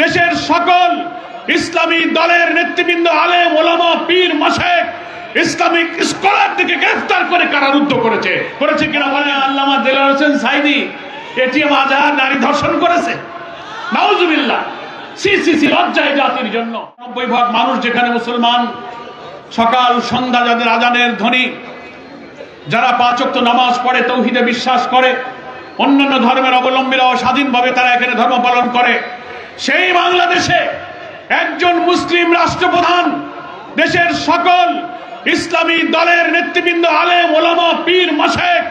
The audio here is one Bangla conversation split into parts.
দেশের সকল ইসলামী দলের নেতৃবৃন্দ, আলেম ওলামা, পীর মাশায়েখ, ইসলামিক স্কলারদেরকে গ্রেফতার করে কারারুদ্ধ করেছে কিনা বলে? আল্লামা দেলোয়ার হোসেন সাঈদী এটিএম আজহার নারী ধর্ষণ করেছে। নাউজুবিল্লাহ। সি লজ্জায় জাতির জন্য। 90% মানুষ যেখানে মুসলমান, সকাল সন্ধ্যা যাদের আজানের ধ্বনি, যারা 5 ওয়াক্ত নামাজ পড়ে, তৌহিদে বিশ্বাস করে, অন্যান্য ধর্মের অবলম্বীরাও স্বাধীনভাবে তারা এখানে ধর্ম পালন করে, সেই বাংলাদেশে একজন মুসলিম রাষ্ট্রপ্রধান দেশের সকল ইসলামী দলের নেতৃবৃন্দ, আলেম ওলামা, পীর মাশায়েখ,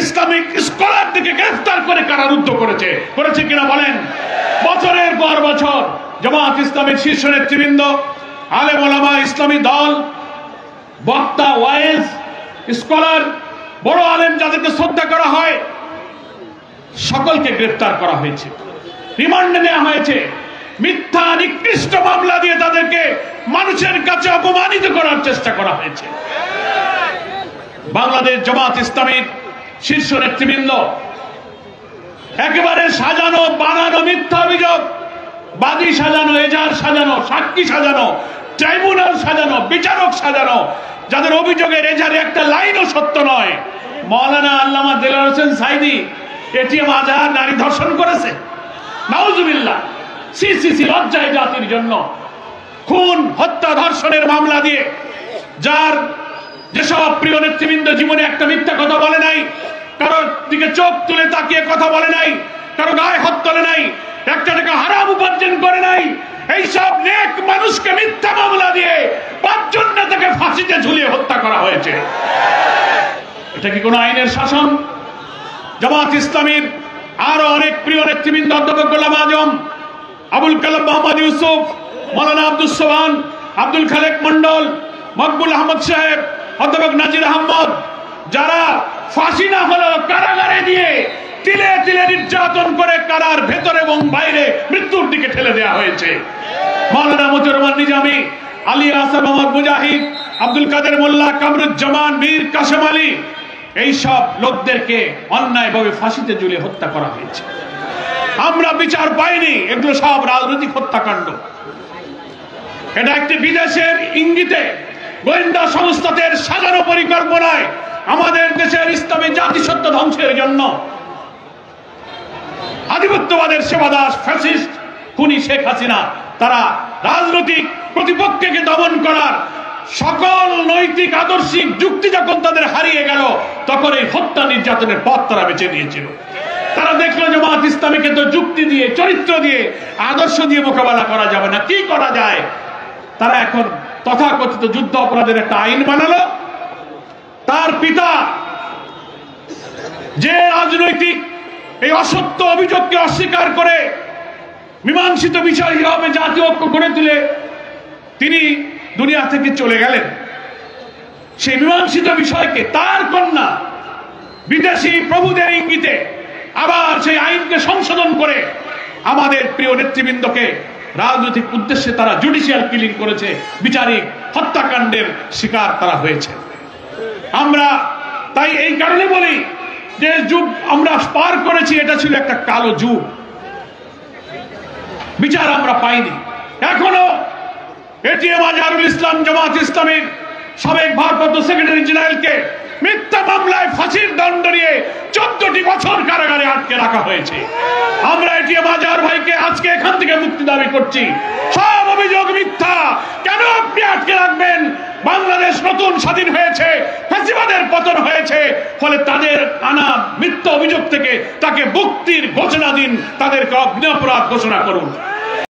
ইসলামিক স্কলারদেরকে গ্রেফতার করে কারারুদ্ধ করেছে কিনা বলেন? বছরের পর বছর জামাত ইসলামের শীর্ষ নেতৃবৃন্দ, আলেম ওলামা, ইসলামী দল, বক্তা, ওয়াইজ, স্কলার, বড় আলেম যাদেরকে শ্রদ্ধা করা হয়, সকলকে গ্রেফতার করা হয়েছে, রিমান্ডে নেওয়া হয়েছে। মিথ্যা নিকৃষ্ট মামলা দিয়ে তাদেরকে মানুষের কাছে অপমানিত করার চেষ্টা করা হয়েছে। বাংলাদেশ জামাত ইসলামীর শীর্ষ নেতৃবৃন্দ একেবারে সাজানো বানানো মিথ্যা অভিযোগ, বাদী সাজানো, এজাহার সাজানো, সাক্ষী সাজানো, ট্রাইব্যুনাল সাজানো, বিচারক সাজানো, যাদের অভিযোগের এজাহারে একটা লাইনও সত্য নয়। মাওলানা আল্লামা দেলোয়ার হোসেন সাঈদী এটিএম আজহার নারী ধর্ষণ করেছে। নাউজুবিল্লাহ। সি লজ্জায় জাতির জন্য। খুন, হত্যা, ধর্ষণের মামলা দিয়ে যার যেসব প্রিয় নেতৃবৃন্দ জীবনে একটা মিথ্যা কথা বলে নাই, কারোর দিকে চোখ তুলে তাকিয়ে কথা বলে নাই, কারো গায়ে হাত তোলে নাই, একটা টাকা হারাম উপার্জন করে নাই, এইসব নেক মানুষকে মিথ্যা মামলা দিয়ে 5 জন নেতাকে ফাঁসিতে ঝুলিয়ে হত্যা করা হয়েছে। এটা কি কোনো আইনের শাসন? জামাত ইসলামীর আরো অনেক প্রিয় নেতৃবৃন্দ, অধ্যাপক গোলাম আজম, আবুল কালাম মোহাম্মদ ইউসুফ, মাওলানা আব্দুস সোবহান, আব্দুল খালেক মন্ডল, মকবুল আহমদ সাহেব, অধ্যাপক নাজির আহমদ, যারা ফাঁসি না হলেও কারাগারে দিয়ে তিলে তিলে নির্যাতন করে কারার ভেতরে এবং বাইরে মৃত্যুর দিকে ঠেলে দেওয়া হয়েছে। মাওলানা মতিউর রহমান নিজামী, আলী আসাদ মোহাম্মদ মুজাহিদ, আব্দুল কাদের মোল্লা, কামরুজ্জামান, মীর কাসেম আলী, এইসব লোকদেরকে অন্যায়ভাবে ফাঁসিতে ঝুলিয়ে হত্যা করা হয়েছে। আমরা বিচার পাইনি। এগুলো সব রাজনৈতিক হত্যাকাণ্ড। এটা একটি বিদেশের ইঙ্গিতে, গোয়েন্দা সংস্থাদের সাজানো পরিকল্পনায় আমাদের দেশের ইসলামী জাতিসত্ত্ব ধ্বংসের জন্য আধিপত্যবাদের সেবাদাস ফ্যাসিস্ট খুনি শেখ হাসিনা তারা রাজনৈতিক প্রতিপক্ষকে দমন করার সকল নৈতিক আদর্শিক যুক্তি যখন তাদের হারিয়ে গেল, তখন এই হত্যা নির্যাতনের পথ তারা বেছে নিয়েছিল। তারা দেখলো জামাত ইসলামীকে তো যুক্তি দিয়ে, চরিত্র দিয়ে, আদর্শ দিয়ে মোকাবেলা করা যাবে না, কি করা যায়? তারা এখন তথাকথিত যুদ্ধ অপরাধের একটা আইন বানালো। তার পিতা যে রাজনৈতিক এই অসত্য অভিযোগকে অস্বীকার করে মীমাংসিত বিষয় হিসেবে জাতীয় ঐক্য গড়ে তুলে তিনি দুনিয়া থেকে চলে গেলেন। সেই মীমাংসিত বিষয়কে তার কন্যা বিদেশি প্রভুদের ইঙ্গিতে আবার সেই আইনকে সংশোধন করে আমাদের প্রিয় নেতৃবৃন্দকে রাজনৈতিক উদ্দেশ্যে তারা জুডিশিয়াল কিলিং করেছে, বিচারিক হত্যাকাণ্ডের শিকার তারা হয়েছে। আমরা তাই এই কারণে বলি যে যুগ আমরা পার করেছি, এটা ছিল একটা কালো যুগ। বিচার আমরা পাইনি। এখনো এটিএম আজহারুল ইসলাম জামাত ইসলামীর সাবেক ভারপ্রাপ্ত সেক্রেটারি জেনারেলকে মিথ্যা মামলায় ফাঁসির দণ্ড নিয়ে 14টি বছর কারাগারে আটকে রাখা হয়েছে। আমরা এটিএম আজহার ভাইকে আজকে এখান থেকে মুক্তি দাবি করছি। সব অভিযোগ মিথ্যা। কেন আপনি আটকে রাখবেন? বাংলাদেশ নতুন স্বাধীন হয়েছে, ফ্যাসিবাদের পতন হয়েছে, ফলে তাদের আনা মিথ্যা অভিযোগ থেকে তাকে মুক্তির ঘোষণা দিন, তাদেরকে অগ্নিঅপরাধ ঘোষণা করুন।